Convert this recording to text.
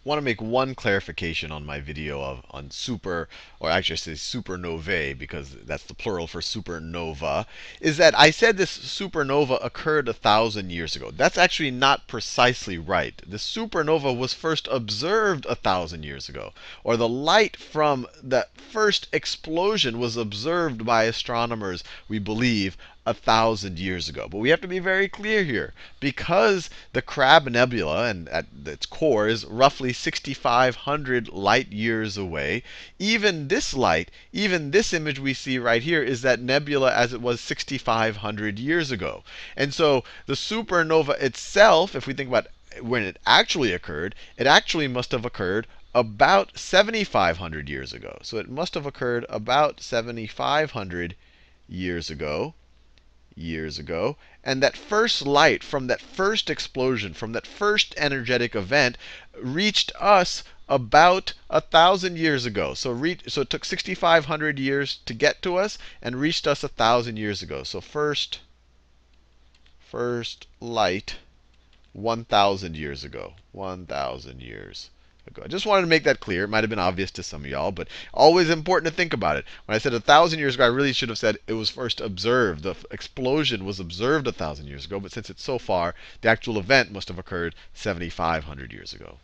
want to make one clarification on my video on or actually I say supernovae, because that's the plural for supernova, is that I said this supernova occurred 1,000 years ago. That's actually not precisely right. The supernova was first observed 1,000 years ago, or the light from the first explosion was observed by astronomers, we believe, 1,000 years ago. But we have to be very clear here. Because the Crab Nebula, and at its core, is roughly 6,500 light years away, even this light, even this image we see right here, is that nebula as it was 6,500 years ago. And so the supernova itself, if we think about when it actually occurred, it actually must have occurred about 7,500 years ago. So it must have occurred about 7,500 years ago. And that first light from that first explosion, from that first energetic event, reached us about 1,000 years ago. So it took 6,500 years to get to us and reached us 1,000 years ago. So first light 1,000 years ago. 1,000 years ago. I just wanted to make that clear. It might have been obvious to some of y'all, but always important to think about it. When I said 1,000 years ago, I really should have said it was first observed. The explosion was observed 1,000 years ago, but since it's so far, the actual event must have occurred 7,500 years ago.